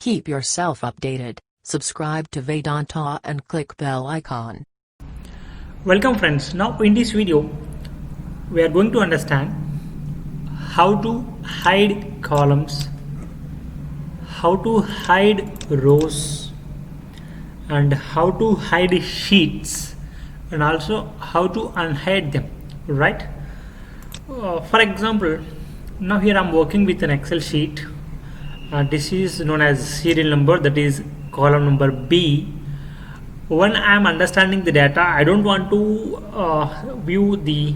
Keep yourself updated. Subscribe to Vedanta and click bell icon. Welcome friends. Now in this video we are going to understand how to hide columns, how to hide rows, and how to hide sheets, and also how to unhide them, right? For example, now here I'm working with an Excel sheet. This is known as serial number, that is column number B. When I am understanding the data, I don't want to view the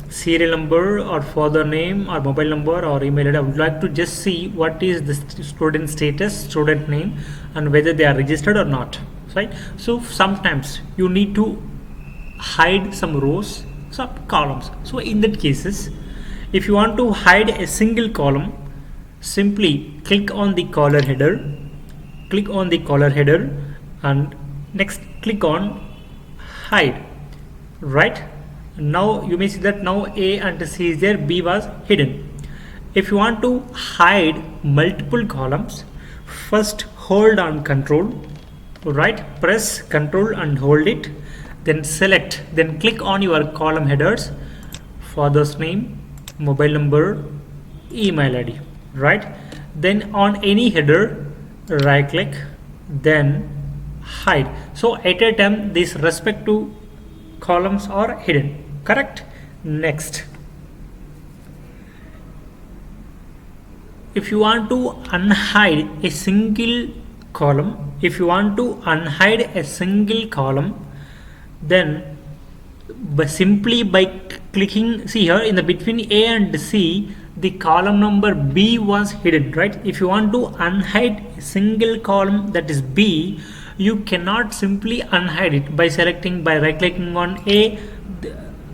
serial number or father name or mobile number or email ID. I would like to just see what is the student status, student name, and whether they are registered or not, right? So sometimes you need to hide some rows, some columns. So in that cases, if you want to hide a single column, simply click on the color header, and next click on hide, right? Now you may see that now A and C is there, B was hidden. If you want to hide multiple columns, first hold on control, right? Press control and hold it, then select, then click on your column headers, father's name, mobile number, email ID, right? Then on any header, right click, then hide. So at a time these respective columns are hidden, correct? Next, if you want to unhide a single column, then simply by clicking, see here in the between A and C, the column number B was hidden, right? If you want to unhide a single column, that is B, you cannot simply unhide it by right clicking on A.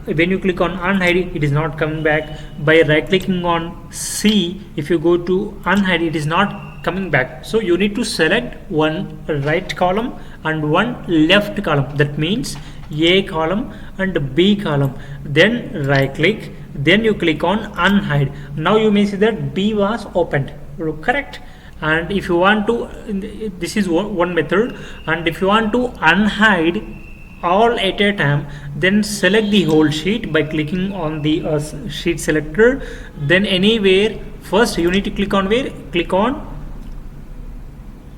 When you click on unhide, it is not coming back. By right clicking on C, if you go to unhide, it is not coming back. So you need to select one right column and one left column, that means A column and B column, then right click, then you click on unhide. Now you may see that B was opened, correct? And if you want to, this is one method, and if you want to unhide all at a time, then select the whole sheet by clicking on the sheet selector. Then anywhere, first you need to click on where? Click on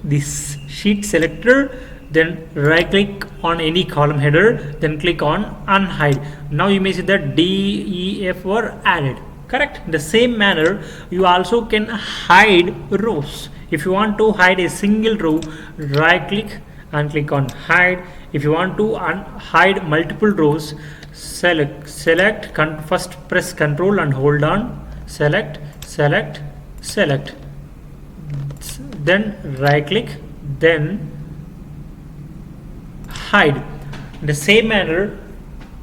this sheet selector, then right click on any column header, then click on unhide. Now you may see that D, E, F were added, correct? In the same manner, you also can hide rows. If you want to hide a single row, right click and click on hide. If you want to hide multiple rows, first press control and hold on, select, then right click, then hide. In the same manner,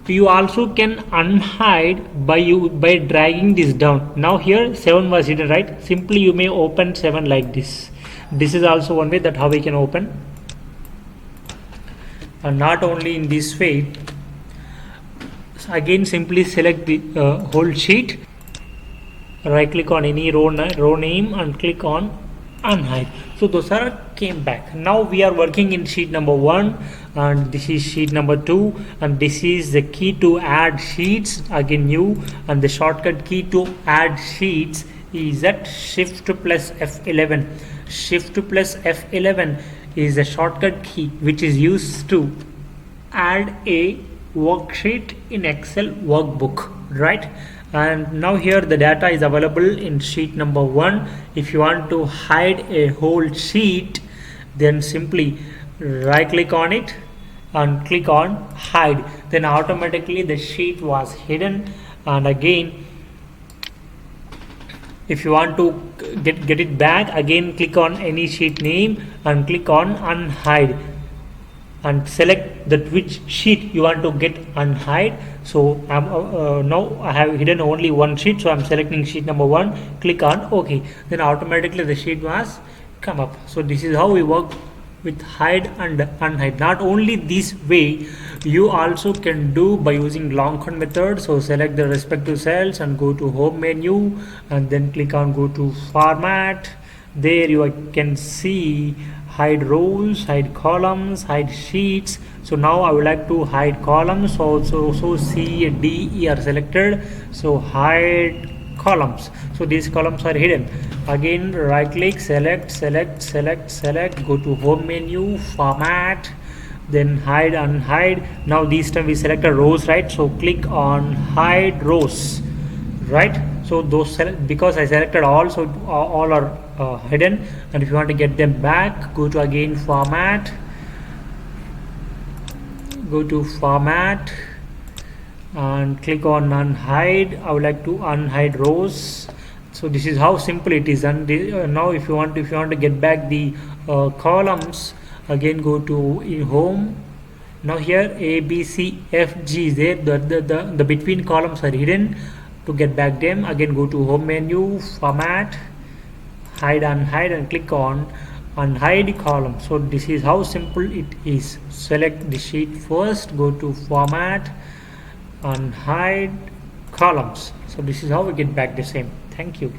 you also can unhide by dragging this down. Now here 7 was hidden, right? Simply you may open 7 like this. This is also one way that how we can open. And not only in this way, again simply select the whole sheet, right click on any row name and click on unhide. So those are came back. Now we are working in sheet number 1, and this is sheet number 2, and this is the key to add sheets, again new, and the shortcut key to add sheets is at shift plus F11. Shift plus F11 is a shortcut key which is used to add a worksheet in Excel workbook, right? And now here the data is available in sheet number 1. If you want to hide a whole sheet, then simply right click on it and click on hide, then automatically the sheet was hidden. And again, if you want to get it back, again click on any sheet name and click on unhide, and select that which sheet you want to get unhide. So now I have hidden only one sheet, so I'm selecting sheet number 1, click on OK, then automatically the sheet was come up. So this is how we work with hide and unhide. Not only this way, you also can do by using long con method. So select the respective cells and go to home menu, and then click on go to format, There you can see hide rows, hide columns, hide sheets. So now I would like to hide columns. So C, D, E are selected. So hide columns. So these columns are hidden. Again, right click, select, go to home menu, format, then hide, unhide. Now this time we selected rows, right? So click on hide rows, right? So those because I selected all, so all are hidden. And if you want to get them back, go to again format, go to format and click on unhide. I would like to unhide rows. So this is how simple it is. And now if you want to get back the columns, again go to home. Now here A, B, C, F, G is there. The between columns are hidden. To get back them, again go to home menu, format, hide, unhide, and click on unhide column. So this is how simple it is. Select the sheet first, go to format, unhide columns. So this is how we get back the same. Thank you.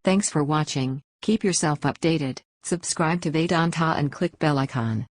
Thanks for watching. Keep yourself updated. Subscribe to Vedanta and click bell icon.